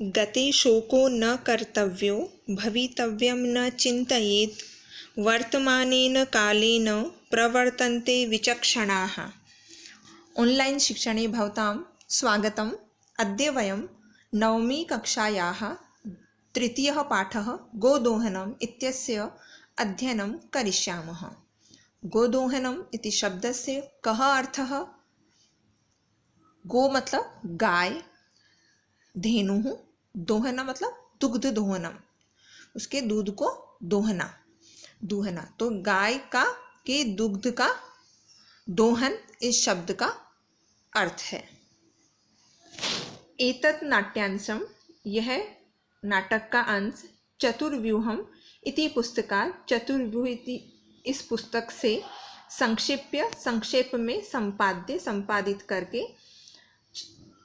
गते शोको न कर्तव्यो भवितव्यं न चिन्तयेत् वर्तमानेन कालेन प्रवर्तन्ते विचक्षणाः। ऑनलाइन शिक्षणे भवतां स्वागतम्। अद्य वयं नवमी कक्षायाः तृतीयः पाठः गोदोहनम् इत्यस्य अध्ययनं करिष्यामः। गोदोहनम् इति शब्दस्य कः अर्थः? गो मतलब गाय, धेनुः, दोहना मतलब दुग्ध दोहनम, उसके दूध को दोहना। तो गाय का के दुग्ध का दोहन इस शब्द का अर्थ है। एतत् नाट्यांशम, यह नाटक का अंश चतुर्व्यूहम इति पुस्तकात्, चतुर्व्यूह इति इस पुस्तक से संक्षेप में संपादित करके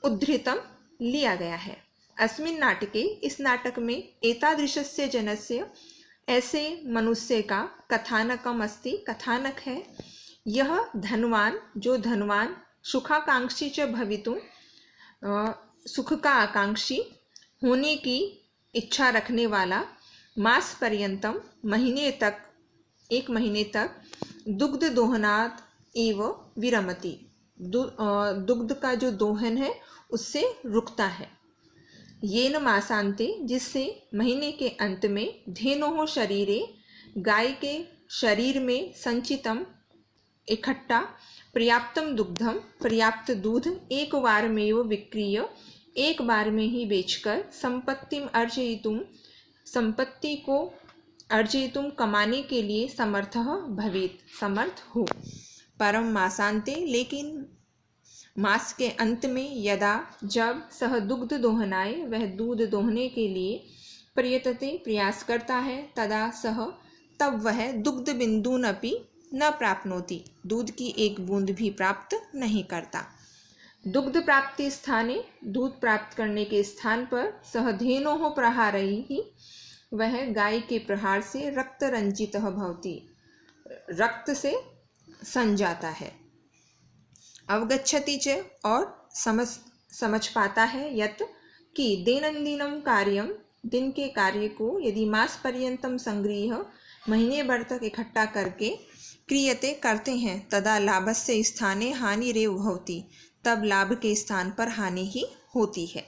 उद्धृतम लिया गया है। अस्मिन् नाटके, इस नाटक में एतादृशस्य जनस्य, ऐसे मनुष्य का कथानकम अस्ति, कथानक है। यह धनवान, जो धनवान, सुखाकांक्षी च भवितुं, सुख का आकांक्षी होने की इच्छा रखने वाला, मास पर्यंतम, एक महीने तक दुग्ध दोहनात् एव विरमति, दुग्ध का जो दोहन है उससे रुकता है। येन मासांते, जिससे महीने के अंत में, धेनोः शरीरे, गाय के शरीर में, संचितम इकट्ठा, पर्याप्तम दुग्धम, पर्याप्त दूध, एक बार में वो विक्रीय, एक बार में ही बेचकर, संपत्तिम अर्जयितुम, संपत्ति को अर्जयितुम कमाने के लिए, समर्थः भवेत्, समर्थ हो। परम मासांते, लेकिन मास के अंत में, यदा, जब, सह दुग्ध दोहनाय, वह दूध दोहने के लिए, प्रयतते, प्रयास करता है, तदा सह, तब वह, दुग्ध बिंदून अपि न प्राप्नोति, दूध की एक बूंद भी प्राप्त नहीं करता। दुग्ध प्राप्ति स्थाने, दूध प्राप्त करने के स्थान पर, सह धेनोः प्रहारैः, वह गाय के प्रहार से रक्त रंजितः भवति, रक्त से सन जाता है। अवगच्छति च, और समझ पाता है, यत कि दैनंदिनम कार्यम, दिन के कार्य को, यदि मास पर्यंतम संगृह्य, महीने भर तक इकट्ठा करके, क्रियते, करते हैं, तदा लाभस्य स्थाने हानिरेव भवति, तब लाभ के स्थान पर हानि ही होती है।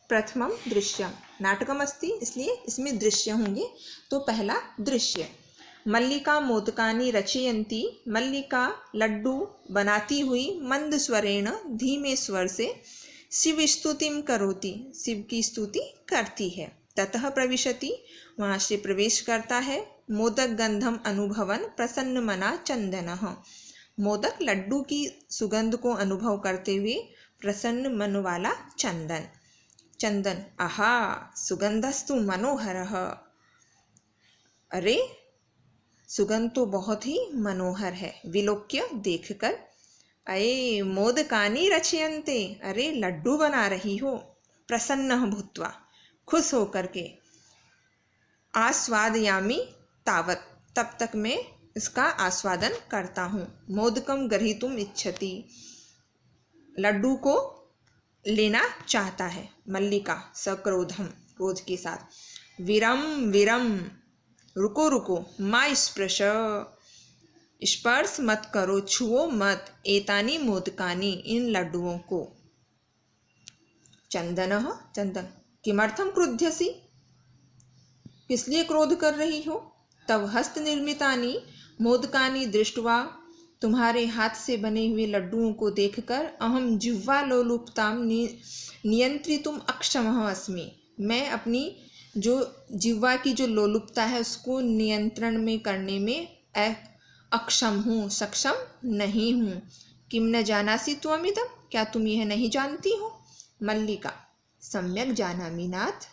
प्रथमम दृश्यम, नाटकम अस्ति, इसलिए इसमें दृश्य होंगे। तो पहला दृश्य, मल्लिका मोदकानि रचयन्ती, मल्लिका लड्डू बनाती हुई, मंद स्वरेण, धीमे स्वर से, शिव स्तुतिम करोति, शिव की स्तुति करती है। ततः प्रविशति, वहाँ से प्रवेश करता है। मोदक गंधम अनुभवन प्रसन्न मना चंदनः, मोदक लड्डू की सुगंध को अनुभव करते हुए प्रसन्न मन वाला चंदन। चंदन, आहा सुगंधस्तु मनोहरः, अरे सुगंध तो बहुत ही मनोहर है। विलोक्य, देखकर, अये मोदकानि रचयन्ते, अरे लड्डू बना रही हो। प्रसन्नः भूत्वा, खुश होकर के। आस्वादयामि तावत्, तब तक मैं इसका आस्वादन करता हूँ। मोदकम ग्रहीतुम इच्छति, लड्डू को लेना चाहता है। मल्लिका सक्रोधम, क्रोध के साथ। विरम, रुको रुको, मा स्पृश, स्पर्श मत करो, छुओ मत, एतानी मोदकानी, इन लड्डुओं को। चंदनः, चंदन, किमर्थम क्रुध्यसि, किस लिए क्रोध कर रही हो। तब हस्त निर्मितानि मोदकानि दृष्ट्वा, तुम्हारे हाथ से बने हुए लड्डुओं को देखकर, अहम जिह्वा लोलुपताम नियंत्रितुम अक्षमः अस्मि, मैं अपनी जो जिह्वा की जो लोलुपता है उसको नियंत्रण में करने में अक्षम हूँ, सक्षम नहीं हूँ। किम न जानासि त्वमिदं, क्या तुम यह नहीं जानती हो। मल्लिका, सम्यक जानामि नाथ,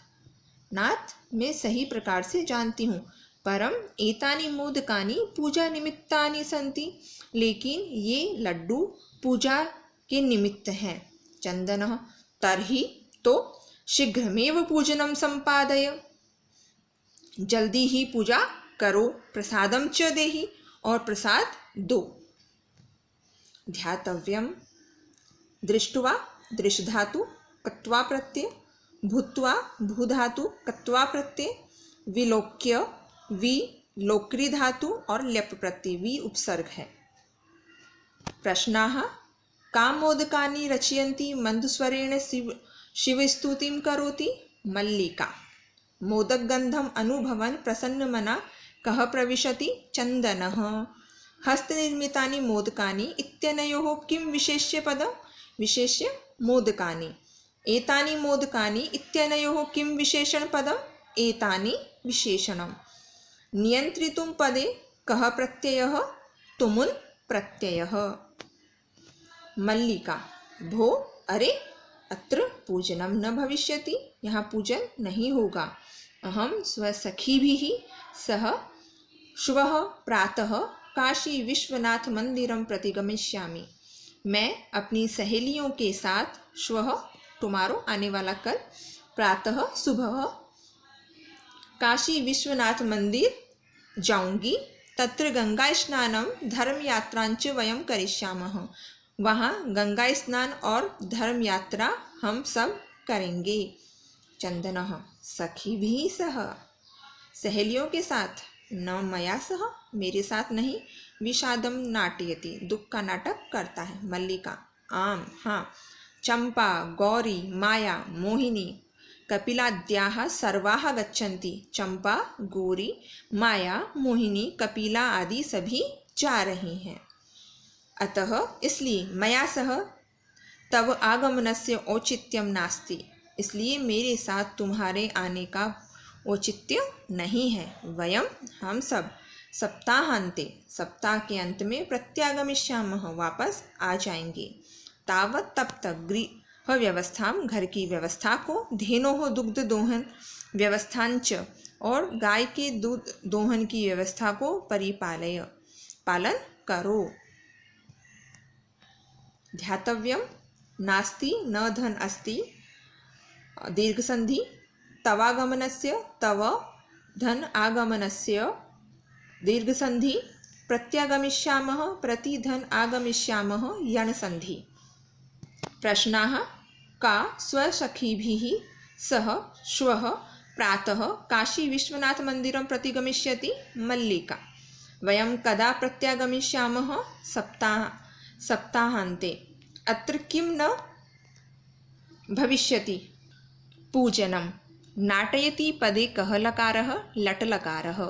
नाथ मैं सही प्रकार से जानती हूँ। परम एतानि मोदकानि पूजा निमित्तानि सन्ति, लेकिन ये लड्डू पूजा के निमित्त हैं। चंदनः, तर्हि, तो शीघ्रमेव पूजनम संपादय, जल्दी ही पूजा करो। प्रसादम च देहि, और प्रसाद दो। ध्यातव्यम, दृष्ट्वा दृश्य धातु कत्वा प्रत्यय, भूत्वा भू धातु कत्वा प्रत्यय, विलोक्य विलोक्री धातु और ल्यप प्रत्यय वि उपसर्ग है। प्रश्नाः का मोदकानि रचयन्ति मन्दस्वरेण शिवस्तुतिं करोति? मल्लिका। मोदक गंधम अनुभवन् प्रसन्नमना कः प्रविशति? चन्दनः। हस्तनिर्मितानि मोदकानि इत्यनयोः किं विशेष्य पदं? विशेष्य मोदकानि। एतानि मोदकानि इत्यनयोः किं विशेषण पदं? एतानि विशेषणम्। नियंत्रितुं पदे कः प्रत्ययः? तुमुन् प्रत्ययः। मल्लिका। भो अरे अत्र पूजनम न भविष्यति, यहाँ पूजन नहीं होगा। अहम स्वसखीभिः सह श्वः प्रातः काशी विश्वनाथ मंदिरं प्रति गमिष्यामि। मैं अपनी सहेलियों के साथ श्वः टुमारो आने वाला कल प्रातः सुबह काशी विश्वनाथ मंदिर जाऊंगी। तत्र गंगा स्नानं धर्म यात्रांच वयं करिष्यामः। वहाँ गंगा स्नान और धर्म यात्रा हम सब करेंगे। चंदनः सखीभिः सह, सहेलियों के साथ, न मया सह, मेरे साथ नहीं। विषादम नाटयति, दुख का नाटक करता है। मल्लिका। आम हाँ। चंपा गौरी माया मोहिनी कपिलाद्याः सर्वाः गच्छन्ति। चंपा गौरी माया मोहिनी कपिला आदि सभी जा रही हैं। अतः इसलिए मया सह तव आगमनस्य औचित्यं नास्ति, इसलिए मेरे साथ तुम्हारे आने का औचित्य नहीं है। वयम हम सब सप्ताहांते, सप्ताह के अंत में प्रत्यागमिष्यामः, वापस आ जाएंगे। तावत तब तक गृह व्यवस्था, घर की व्यवस्था को, धेनोः दुग्ध दोहन व्यवस्थांच, और गाय के दूध दोहन की व्यवस्था को परिपालय, पालन करो। ध्यातव्यम नास्ति न धन अस्ति दीर्घ संधि, तवागमनस्य तव धन आगमनस्य दीर्घ संधि, प्रत्यागमिष्यामः प्रति धन आगमिष्यामः यण संधि। प्रश्नाः का स्वसखीभिः सह श्वः प्रातः काशी विश्वनाथ मंदिरं प्रति गमिष्यति? मल्लिका। वयं कदा प्रत्यागमिष्यामः? सप्ताहान्ते। अत्र किं न भविष्यति? पूजनम। नाटयति पदे कः लकारः? लट लकारः।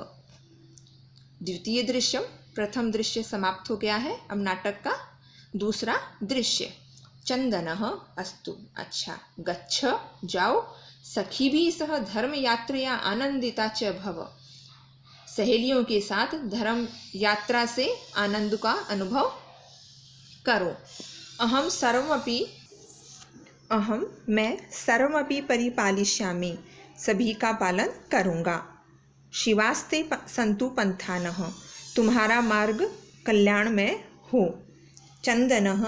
द्वितीय दृश्यम, प्रथम दृश्य समाप्त हो गया है। अब नाटक का दूसरा दृश्य। चंदनः अस्तु, अच्छा। गच्छ जाओ, सखीभिः सह धर्म यात्रया आनंदिता च भव, सहेलियों के साथ धर्म यात्रा से आनंद का अनुभव करो। मैं सर्वमपि परिपालिष्यामि, सभी का पालन करूँगा। शिवास्ते सन्तु पंथानः, तुम्हारा मार्ग कल्याणमय हो। चंदनः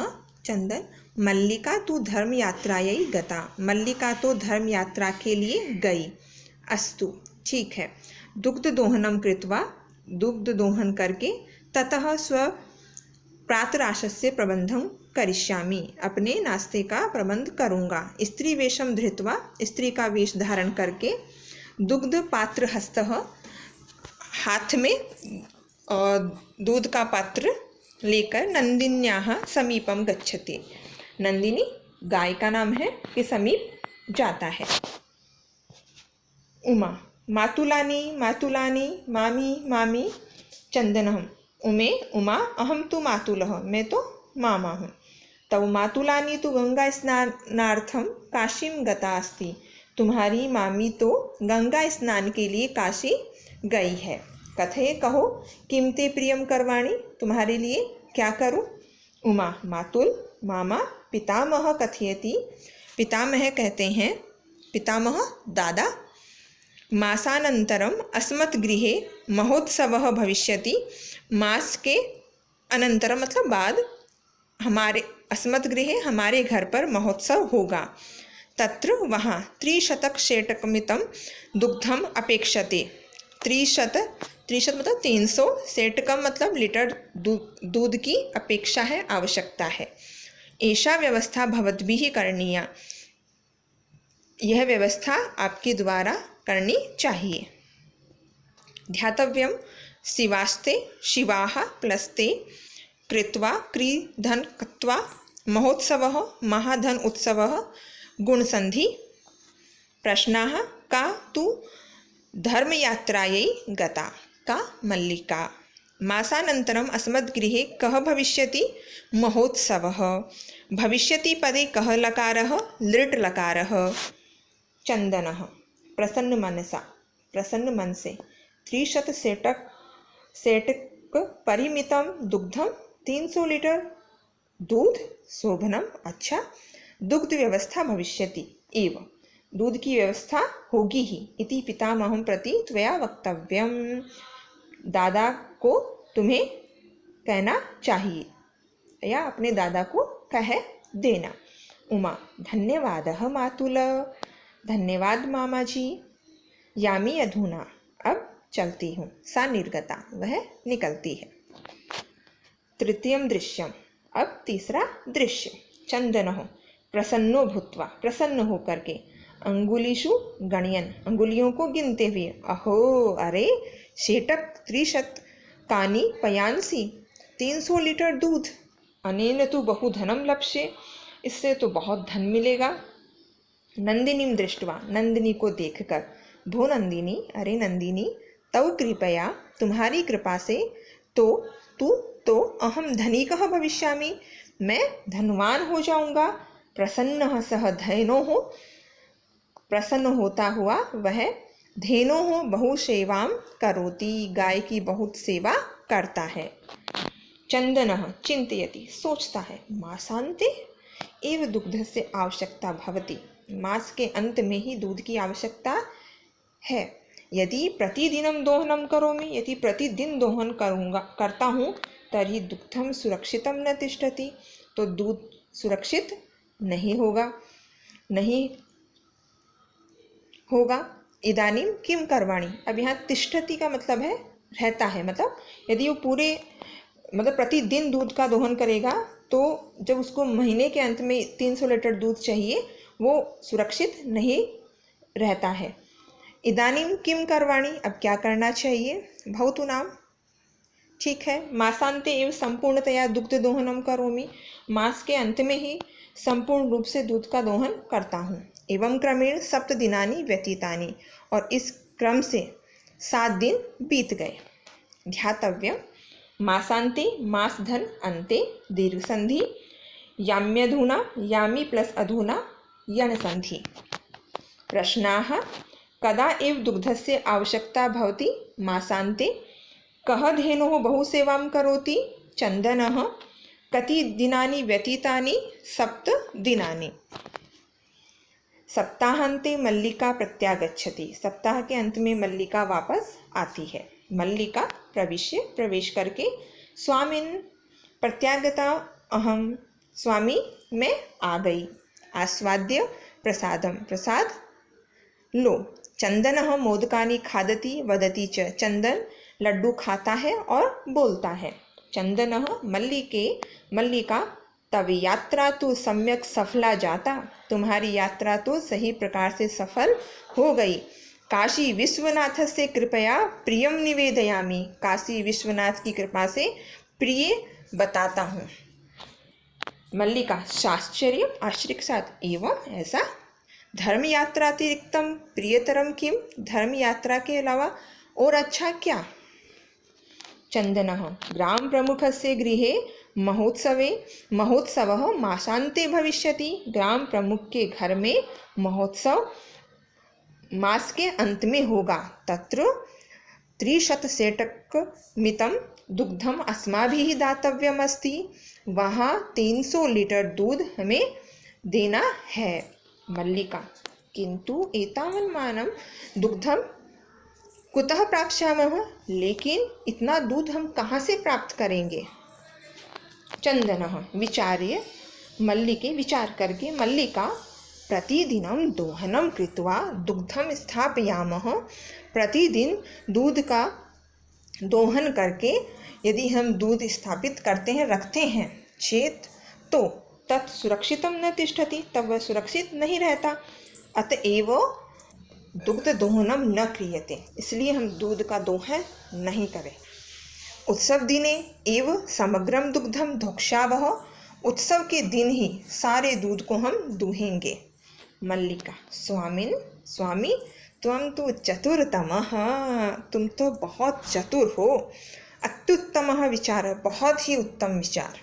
चंदन। मल्लिका तु धर्म यात्रायै गता, मल्लिका तो धर्म यात्रा के लिए गई। अस्तु, ठीक है। दुग्ध दोहनम कृत्वा, दुग्ध दोहन करके, ततः स्व प्रातराशस्य प्रबंधं करिष्यामि, अपने नाश्ते का प्रबंध करूँगा। स्त्री वेशम धृत्वा, स्त्री का वेश धारण करके, दुग्ध पात्र हस्तः, हाथ में दूध का पात्र लेकर, नंदिन्याः समीपम गच्छति, नंदिनी गाय का नाम है, के समीप जाता है। उमा। मातुलानी मातुलानी मामी मामी। चंदनः उमे उमा, अहम तु मातुलः, मैं तो मामा हूँ। तव मातुलानी तो गंगा स्नानार्थम काशीं गता अस्ति, तुम्हारी मामी तो गंगा स्नान के लिए काशी गई है। कथये कहो, किं ते प्रियम करवाणी, तुम्हारे लिए क्या करूँ? उमा। मातुल मामा। पितामह कथयति, पितामह कहते हैं, पितामह दादा। मासानन्तरम अस्मत् गृहे महोत्सवः भविष्यति, मास के अनंतरम मतलब बाद, हमारे अस्मत् गृहे हमारे घर पर महोत्सव होगा। तत्र वहाँ 300 सेटकमितं दुग्धम अपेक्षते। 300 मतलब 300, सेटकम मतलब लीटर दूध की अपेक्षा है, आवश्यकता है। एषा व्यवस्था भवद्भिः करणीया, यह व्यवस्था आपके द्वारा करनी चाहिए। ध्यातव्यम शिवास्ते शिवाः प्लस्ते कृत्वा क्रीधन कृत्वा महोत्सवः महाधन उत्सवः गुणसन्धि। प्रश्नाः का तु धर्मयात्रायै गता का मल्लिका। मासानन्तरम् अस्मद्गृहे कः भविष्यति? महोत्सवः। भविष्यति पदे कः लकारः? लृट् लकारः। चन्दनः प्रसन्न मनसे 300 सेटक परिमितं दुग्धम 300 लीटर दूध शोभनम। अच्छा, दुग्ध व्यवस्था भविष्यति एव, दूध की व्यवस्था होगी ही। इति पितामहं प्रति त्वया वक्तव्यम, दादा को तुम्हें कहना चाहिए या अपने दादा को कह देना। उमा धन्यवादः मातुल, धन्यवाद मामा जी। यामी अधुना अब चलती हूँ। सा निर्गता वह निकलती है। तृतीयं दृश्यम अब तीसरा दृश्य। चंदनः प्रसन्नो भूत्वा प्रसन्न होकर के अंगुलीषु गणयन अंगुलियों को गिनते हुए अहो अरे शेटक 300 कानि पयांसी 300 लीटर दूध अनेन तु बहु धनम लप्स्ये, इससे तो बहुत धन मिलेगा। नंदिनीं दृष्ट्वा नंदिनी को देखकर भो नंदिनी अरे नंदिनी तव कृपया तुम्हारी कृपा से तो अहम धनिकः भविष्यामि, मैं धनवान हो जाऊंगा। प्रसन्नः सह धेनोः प्रसन्न होता हुआ वह धेनोः बहु सेवां करोति, गाय की बहुत सेवा करता है। चंदनः चिंतयति सोचता है मासान्ते एव दुग्धस्य आवश्यकता भवति, मास के अंत में ही दूध की आवश्यकता है। यदि प्रतिदिनं दोहनं करोमि, यदि प्रतिदिन दोहन करता हूँ तर्हि दुग्धम सुरक्षितं न तिष्ठति, तो दूध सुरक्षित नहीं होगा। इदानीं किं करवाणि, अब यहाँ तिष्ठति का मतलब है रहता है, मतलब यदि वो प्रतिदिन दूध का दोहन करेगा तो जब उसको महीने के अंत में 300 लीटर दूध चाहिए वो सुरक्षित नहीं रहता है। इदानीं किम करवाणी, अब क्या करना चाहिए। भवतु नाम ठीक है। मासांते एवं संपूर्णतया दुग्ध दोहनम करोमि, मास के अंत में ही संपूर्ण रूप से दूध का दोहन करता हूँ। एवं क्रमेण 7 दिनानि व्यतीतानि, और इस क्रम से 7 दिन बीत गए। ध्यातव्यम मासांते मास धन अंते दीर्घ संधि, याम्यधुना यामी प्लस अधुना यण संधि। प्रश्नाः कदा एव दुग्धस्य आवश्यकता भवति मासान्ते, कः धेनुः बहुसेवां करोति चन्दनः, कति दिनानि व्यतीतानि 7 दिनानि। सप्ताहांते मल्लिका प्रत्यागच्छति, सप्ताह के अंत में मल्लिका वापस आती है। मल्लिका प्रवेश करके स्वामिन् प्रत्यागता अहम, स्वामी मैं आ गई। आस्वाद्य प्रसादम, प्रसाद लो। चंदनः मोदकानि खादति वदति च, चंदन लड्डू खाता है और बोलता है। चंदनः मल्लिका तव यात्रा तो सम्यक सफला जाता, तुम्हारी यात्रा तो सही प्रकार से सफल हो गई। काशी विश्वनाथ से कृपया प्रियम निवेदयामि, काशी विश्वनाथ की कृपा से प्रिय बताता हूँ। मल्लिका आश्चर्य के साथ, एवं ऐसा, धर्म यात्रा अतिरिक्तम प्रियतरम किम, धर्म यात्रा के अलावा और अच्छा क्या। चंदनः ग्राम प्रमुखस्य गृहे महोत्सवः मासान्ते भविष्यति, ग्राम प्रमुख के घर में महोत्सव मास के अंत में होगा। तत्र 300 सेटक मितं दुग्धम अस्माभिः दातव्यम अस्ति, वहाँ 300 लीटर दूध हमें देना है। मल्लिका किंतु एतावन्मानं दुग्धम कुतः प्राप्स्यामः, लेकिन इतना दूध हम कहाँ से प्राप्त करेंगे। चंदनः विचार्य, विचार करके मल्लिका प्रतिदिनं दोहनं कृत्वा दुग्धम स्थापयामः, प्रतिदिन दूध का दोहन करके यदि हम दूध स्थापित करते हैं रखते हैं चेत, तो तत् सुरक्षितं न तिष्ठति, तब वह सुरक्षित नहीं रहता। अतएव दुग्ध दोहनम न क्रियते, इसलिए हम दूध का दोहन नहीं करें। उत्सव दिने एव समग्रम दुग्धम धोक्षावह, उत्सव के दिन ही सारे दूध को हम दूहेंगे। मल्लिका, स्वामिन, स्वामी त्वं तु चतुरतमः, तुम तो बहुत चतुर हो। अत्युत्तमः विचार, बहुत ही उत्तम विचार।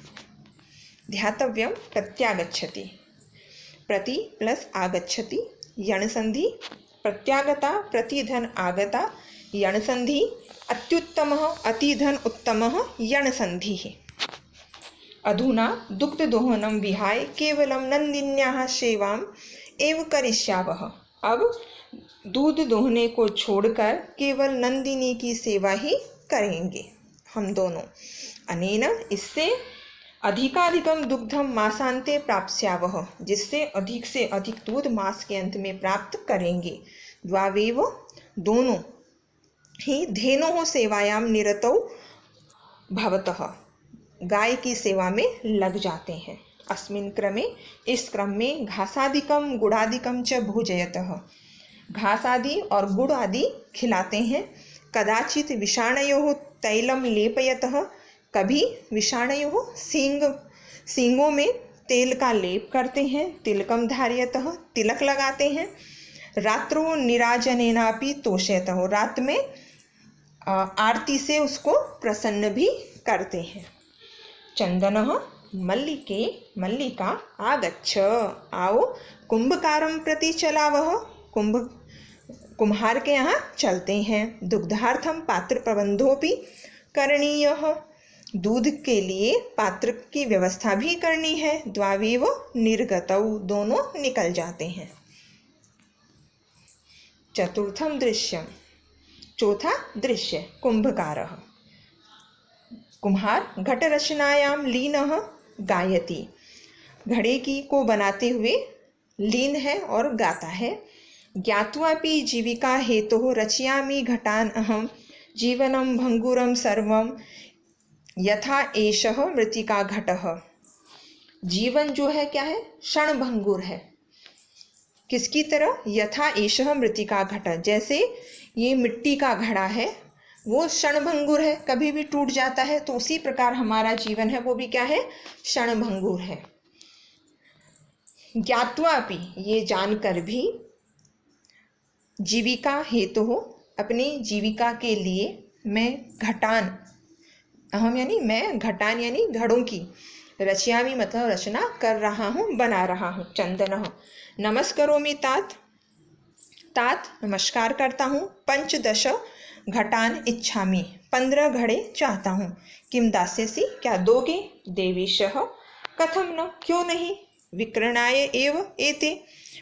ध्यातव्यम प्रत्यागच्छति, प्रति प्लस आगच्छति, यणसंधि, प्रत्यागता प्रतिधन आगता, यणसंधि, अत्युत्तमः अतिधन उत्तमः, यणसंधिः। अधुना दुग्धदोहनं विहाय केवलं नंदिन्याः सेवाम् एव करिष्यावः, अब दूध दोहने को छोड़कर केवल नंदिनी की सेवा ही करेंगे हम दोनों। अनेन, इससे अधिकाधिकम दुग्धम मासांते प्राप्स्यावः, जिससे अधिक से अधिक दूध मास के अंत में प्राप्त करेंगे। द्वावेव, दोनों ही धेनोः सेवायाम निरतौ भवतः, गाय की सेवा में लग जाते हैं। अस्मिन् क्रमे, इस क्रम में घासादिकम गुड़ादिकम च भोजयतः, घास आदि और गुड़ आदि खिलाते हैं। कदाचित विषाणयोः तैलम लेपयतः, कभी विषाणयोः सींगों में तेल का लेप करते हैं। तिलकम धार्यतः, तिलक लगाते हैं। रात्रो निराजनेनापि तोषयतः, रात में आरती से उसको प्रसन्न भी करते हैं। चंदनः मल्लिके, मल्लिका आगच्छ, आओ कुंभकारं प्रति चलावः, कुम्हार के यहाँ चलते हैं। दुग्धार्थम पात्र प्रबंधोपि करणीयः, दूध के लिए पात्र की व्यवस्था भी करनी है। द्वावेव निर्गतौ, दोनों निकल जाते हैं। चतुर्थम दृश्यम, चौथा दृश्य, कुंभकारः, कुम्हार घट रचनायाम लीनः गायति, घड़े की को बनाते हुए लीन है और गाता है। ज्ञात्वापि जीविका हेतुः रचयामि घटान अहम, जीवनम भंगुरम सर्वम यथा एषः मृत्तिका घटः, जीवन जो है क्या है, क्षण भंगुर है। किसकी तरह, यथा एषः मृत्तिका घट, जैसे ये मिट्टी का घड़ा है, वो क्षणभंगुर है, कभी भी टूट जाता है। तो उसी प्रकार हमारा जीवन है, वो भी क्या है, क्षणभंगुर है। ज्ञात्वापि, ये जानकर भी, जीविका हेतु हो, अपनी जीविका के लिए, मैं घटान, अहम यानी मैं, घटान यानी घड़ों की, रचयामि मतलब रचना कर रहा हूँ, बना रहा हूँ। चंदनः नमस्करोमि तात, तात नमस्कार करता हूँ। 15 घटान इच्छामि, 15 घड़े चाहता हूँ। किम दास्यसि, क्या दोगे। देवीशः कथम न, क्यों नहीं। विक्रणाय एव एते,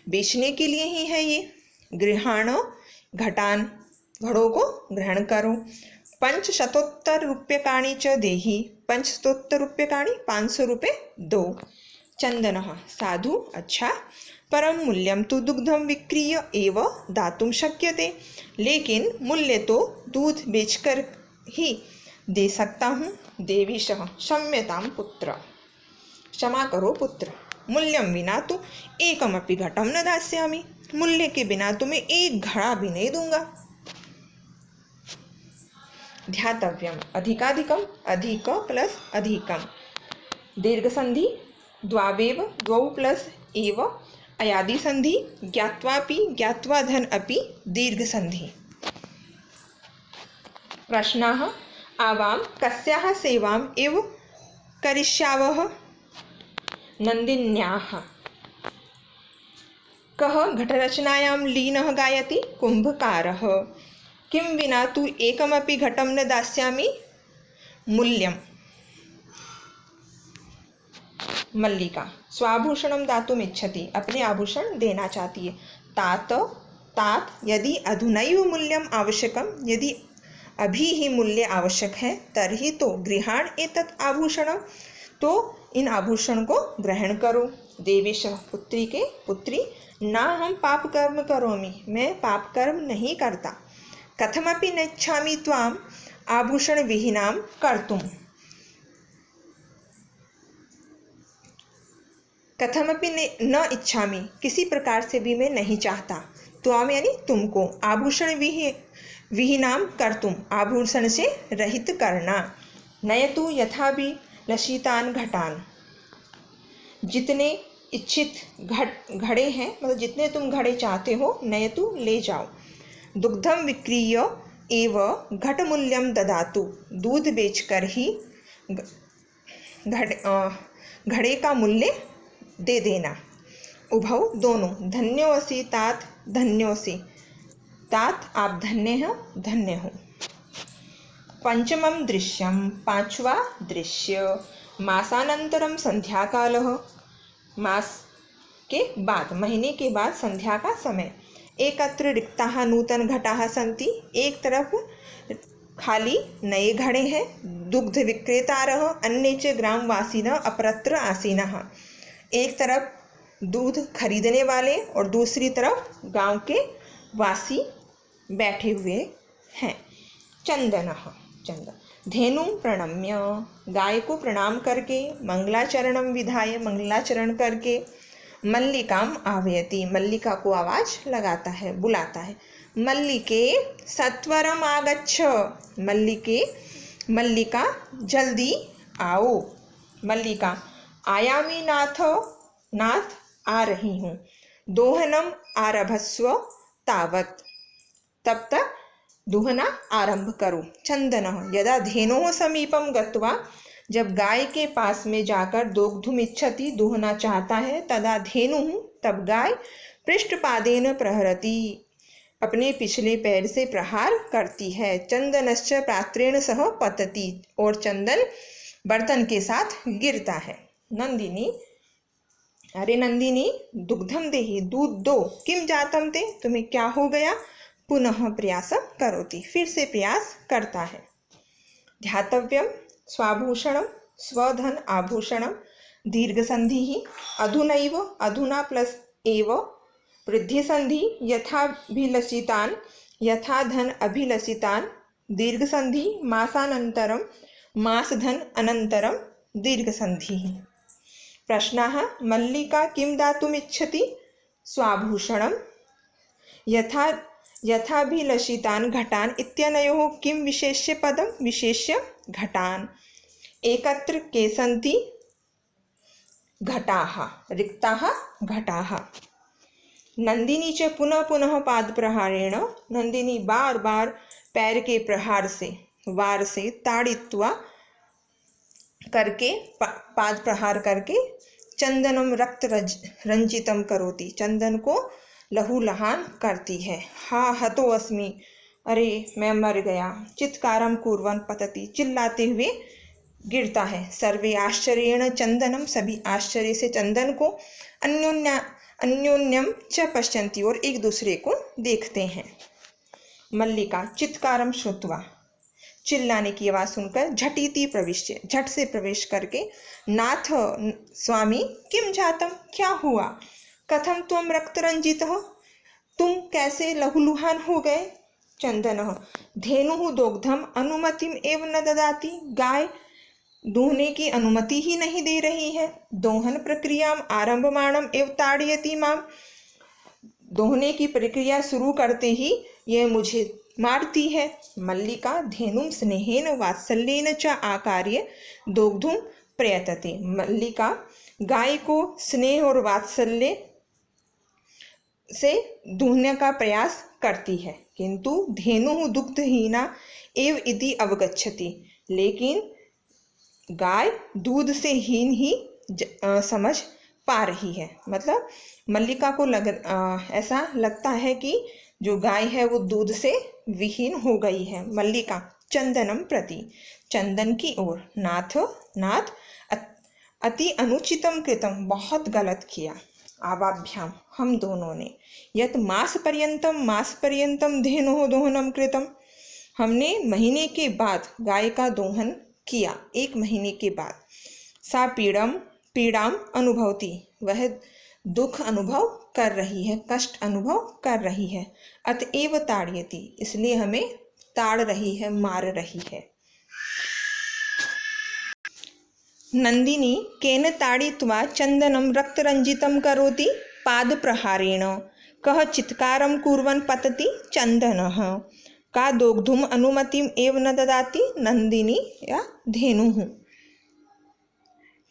बेचने के लिए ही है ये। गृहाण घटान, घड़ों को ग्रहण करो। 500 रूप्यकाणि च देहि, 500 रूप्यकाणि, 500 रुपये दो। चंदनः साधु, अच्छा। परम मूल्यम तो दुग्धम विक्रीय एव दातुम शक्यते, लेकिन मूल्य तो दूध बेचकर ही दे सकता हूँ। देवीशः क्षम्यतां पुत्र, क्षमा करो पुत्र। मूल्यम विना तो एकमपि घटम न दास्यामि, मूल्य के बिना तुम्हें एक घड़ा भी नहीं दूंगा। ध्यातव्यम अधिकाधिकम, अधिक प्लस अधिकम, दीर्घ संधि, द्वावेव द्वौ प्लस एव, अयादि संधि, ज्ञात्वापि ज्ञात्वा धन अपि, दीर्घ संधि। प्रश्नाः आवां कस्याः सेवाम् एव करिष्यावः। नंदिन्याः। कः घटरचनायां लीनः गायति। कुम्भकारः। किं विना तु एकमपि घटं न दास्यामि। मूल्यम्। मल्लिका स्वाभूषणं दातुम् इच्छति, अपने आभूषण देना चाहती है। तात यदि अधुनैव मूल्यम् आवश्यकं, यदि अभी ही मूल्य आवश्यक है, तर्हि तो गृहाण एतत् आभूषणं, तो इन आभूषण को ग्रहण करो। देवेश पुत्री के पुत्री, ना हम पाप कर्म करोमि, मैं पाप कर्म नहीं करता। कथमपि नेच्छामि त्वाम आभूषण विहीनाम कर्तुम। कथमपि न इच्छामि, किसी प्रकार से भी मैं नहीं चाहता। त्वाम यानी तुमको, आभूषण विहीनाम कर्तुम, आभूषण से रहित करना। नयतु यथाभि लसितान घटान, जितने इच्छित घड़े हैं, मतलब जितने तुम घड़े चाहते हो, नयतु ले जाओ। दुग्धम विक्रीय एव घट मूल्यम ददातु, दूध बेचकर ही घड़े का मूल्य दे देना। उभौ दोनों, धन्योऽसि तात, धन्योऽसि तात, आप धन्य हो, धन्य हो। पंचमं दृश्यम, पांचवा दृश्य। मासानंतरम संध्याकालः, मास के बाद, महीने के बाद संध्या का समय। एकत्र रिक्ताः नूतन घटाः सन्ति, एक तरफ खाली नए घड़े हैं। दुग्ध विक्रेतारः अन्ये च ग्रामवासिनः अपरत्र आसीनः, एक तरफ दूध खरीदने वाले और दूसरी तरफ गांव के वासी बैठे हुए हैं। चंदनः, चंदन। धेनु प्रणम्य, गाय को प्रणाम करके, मंगलाचरणम विधाय, मंगलाचरण करके, मल्लिकाम आह्वयति, मल्लिका को आवाज लगाता है, बुलाता है। मल्लिके सत्वरम आगच्छ, मल्लिका जल्दी आओ। मल्लिका, आयामी नाथ, नाथ आ रही हूँ। दोहनम आरभस्व तावत, तब तक दुहना आरंभ करो। चंदनः, यदा धेनोः समीपम गत्वा, जब गाय के पास में जाकर दोग्धुम इच्छति, दुहना चाहता है, तदा धेनुः, तब गाय पृष्ठपादेन प्रहरति, अपने पिछले पैर से प्रहार करती है। चंदनश्च पात्रेण सह पतति, और चंदन बर्तन के साथ गिरता है। नंदिनी, अरे नंदिनी, दुग्धम देहि, दूध दो। किम जातम ते, तुम्हें क्या हो गया। पुनः प्रयासम करोति, फिर से प्रयास करता है। ध्यातव्यम स्वाभूषणम, स्वधन आभूषणम, दीर्घसंधि, अधुनैव, अधुना प्लस एव, वृद्धि संधि, यथाभिलषितान, यथा धन अभिलषितान, दीर्घ संधि, मासानंतरम, मासधन अनंतरम, दीर्घ संधि। प्रश्नाः, मल्लिका किं दातुम् इच्छति। स्वाभूषणम, यथाभिलषितान घटान इत्यनयोः किं विशेष्य पदम, विशेष्य घटान। एकत्र के सन्ति घटाः, रिक्ताः घटाः। नंदिनी च पुनः पुनः पाद प्रहारेण, नंदिनी बार बार पैर के प्रहार से, वार से, ताड़ित्वा करके, पाद प्रहार करके, चंदनम रक्त रंजितम करोति, चंदन को लहूलहान करती है। हा हतो अस्मि, अरे मैं मर गया। चित्कारम कुर्वन् पतति, चिल्लाते हुए गिरता है। सर्वे आश्चर्येण चंदनम, सभी आश्चर्य से चंदन को, अन्योन्यम च पश्यन्ति, और एक दूसरे को देखते हैं। मल्लिका चित्कारम श्रुत्वा, चिल्लाने की आवाज़ सुनकर, झटिति प्रविश्य, झट से प्रवेश करके, नाथ स्वामी किम जातम, क्या हुआ। कथम त्वं रक्तरंजितः, तुम कैसे लहूलुहान हो गए। चंदनः, धेनुः दोग्धम अनुमतिम एव न ददाति, गाय दूहने की अनुमति ही नहीं दे रही है। दोहन प्रक्रियाम आरंभमाणम एव ताड़यति माम, दोहने की प्रक्रिया शुरू करते ही यह मुझे मारती है। मल्लिका धेनुम स्नेहेन वात्सल्येन च आकार्य दोग्धुम प्रयतते, मल्लिका गाय को स्नेह और वात्सल्य से दूहने का प्रयास करती है। किंतु धेनुः दुग्धहीना एव इति अवगच्छति, लेकिन गाय दूध से हीन ही समझ पा रही है। मतलब मल्लिका को ऐसा लगता है कि जो गाय है वो दूध से विहीन हो गई है। मल्लिका चंदनम प्रति, चंदन की ओर, नाथ, नाथ अति अनुचितम कृतम, बहुत गलत किया। आवाभ्याम, हम दोनों ने, यत मास पर्यंतम धेनुः दोहनम कृतम, हमने महीने के बाद गाय का दोहन किया, एक महीने के बाद। सा पीड़ाम अनुभवती, वह दुख अनुभव कर रही है, कष्ट अनुभव कर रही है। अतएव ताड़यति, इसलिए हमें ताड़ रही है, मार रही है। नंदिनी केन ताड़ित्वा चंदनं रक्तरंजितं करोति पादप्रहारेण कः चित्कारं कुर्वन् पतति चंदनः का दोग्धुम अनुमतिम एव न ददाति नंदिनी या धेनुः।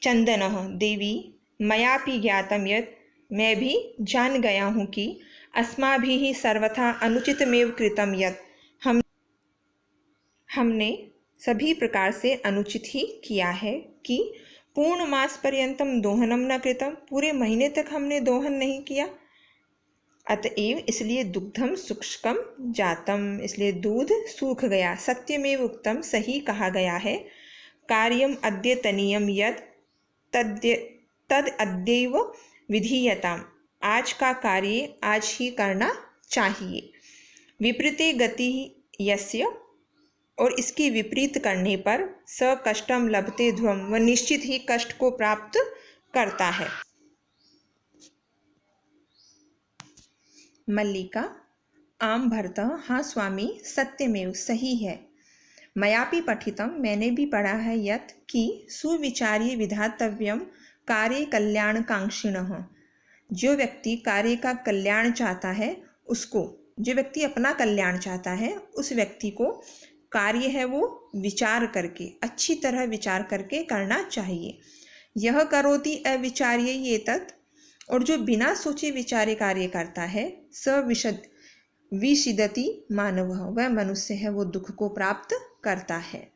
चंदनः देवी मयापि ज्ञातं यत् मैं भी जान गया हूँ कि अस्माभिः सर्वथा अनुचितमेव कृतं यत् हमने सभी प्रकार से अनुचित ही किया है कि पूर्ण मास पर्यंतम दोहनम न कृतम, पूरे महीने तक हमने दोहन नहीं किया। अतएव इसलिए दुग्धम शुष्कम जातम, इसलिए दूध सूख गया। सत्यमेव उक्तम, सही कहा गया है। कार्यम अद्यतनीयम यत् तद अद्यैव विधीयताम, आज का कार्य आज ही करना चाहिए। विपरीते गति यस्य, और इसकी विपरीत करने पर स कष्टम लभते ध्रुवम, वह निश्चित ही कष्ट को प्राप्त करता है। मल्लिका आम भरतः, हाँ स्वामी सत्यमेव सही है। मयापि पठितम, मैंने भी पढ़ा है, यत् कि सुविचार्य विधातव्यम कार्य कल्याणकांक्षिणः, जो व्यक्ति कार्य का कल्याण चाहता है उसको, जो व्यक्ति अपना कल्याण चाहता है उस व्यक्ति को कार्य है वो विचार करके, अच्छी तरह विचार करके करना चाहिए। यह करोति अविचार्य ये तत्, और जो बिना सोचे विचारे कार्य करता है स विषिदति मानव, वह मनुष्य है वो दुख को प्राप्त करता है।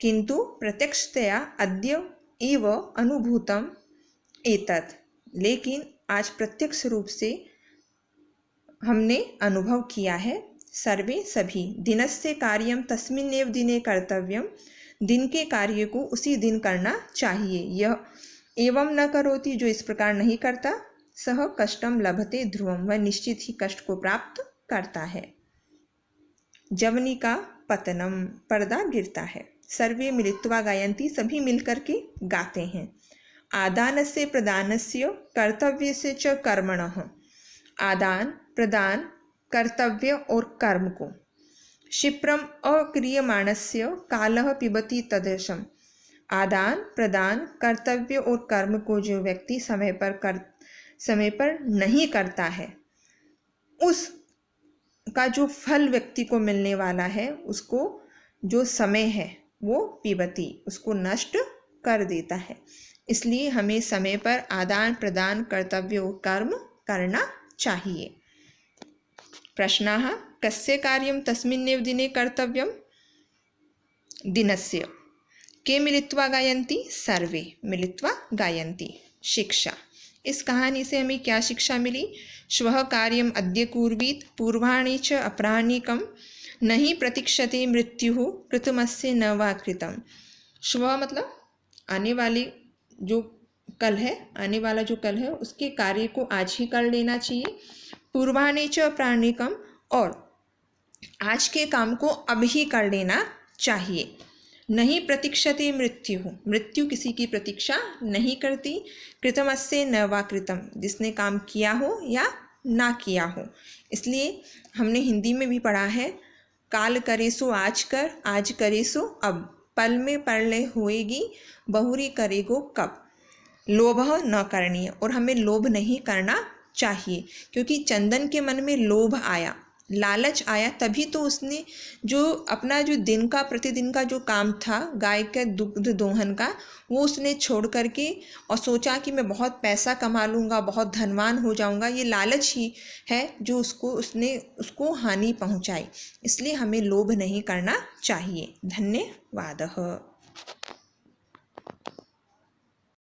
किंतु प्रत्यक्षतया अद्य एव अनुभूतम एतत्, लेकिन आज प्रत्यक्ष रूप से हमने अनुभव किया है। सर्वे सभी दिनस्य कार्यम तस्मिन्नेव दिने कर्तव्यम, दिन के कार्य को उसी दिन करना चाहिए। यह एवं न करोति, जो इस प्रकार नहीं करता, सह कष्टम लभते ध्रुवम, वह निश्चित ही कष्ट को प्राप्त करता है। जवनिका पतनम, पर्दा गिरता है। सर्वे मिलित्वा गायन्ति, सभी मिलकर के गाते हैं। आदानस्य प्रदानस्य कर्तव्यस्य च कर्मणः, आदान प्रदान कर्तव्य और कर्म को। क्षिप्रम अक्रियमाणस्य कालः पिबति तदशम, आदान प्रदान कर्तव्य और कर्म को जो व्यक्ति समय पर नहीं करता है, उस का जो फल व्यक्ति को मिलने वाला है उसको जो समय है वो पिबती, उसको नष्ट कर देता है। इसलिए हमें समय पर आदान प्रदान कर्तव्य और कर्म करना चाहिए। प्रश्नाः कस्य कार्यं तस्मिन्नेव दिने कर्तव्यं, दिनस्य। के मिलित्वा गायन्ति, सर्वे मिलित्वा गायन्ति। शिक्षा, इस कहानी से हमें क्या शिक्षा मिली? श्वः कार्यम अद्य कुर्वीत, पूर्वाणि च अपराह्निकं, नहि प्रतीक्षते मृत्युः, कृतमस्य न वा कृतम्। श्वः मतलब आने वाली जो कल है, आने वाला जो कल है उसके कार्य को आज ही कर लेना चाहिए। पूर्वाणि च अपराह्निकं, और आज के काम को अब ही कर लेना चाहिए। नहीं प्रतीक्षते मृत्यु, मृत्यु किसी की प्रतीक्षा नहीं करती। कृतमस्य न वा कृतम, जिसने काम किया हो या ना किया हो। इसलिए हमने हिंदी में भी पढ़ा है, काल करे सो आज कर, आज करे सो अब, पल में परलय होएगी, बहुरी करेगो कब। लोभ न करनी है, और हमें लोभ नहीं करना चाहिए, क्योंकि चंदन के मन में लोभ आया, लालच आया, तभी तो उसने जो अपना जो दिन का प्रतिदिन का जो काम था गाय के दुग्ध दोहन का, वो उसने छोड़ करके और सोचा कि मैं बहुत पैसा कमा लूँगा, बहुत धनवान हो जाऊँगा। ये लालच ही है जो उसको हानि पहुँचाई। इसलिए हमें लोभ नहीं करना चाहिए। धन्यवाद।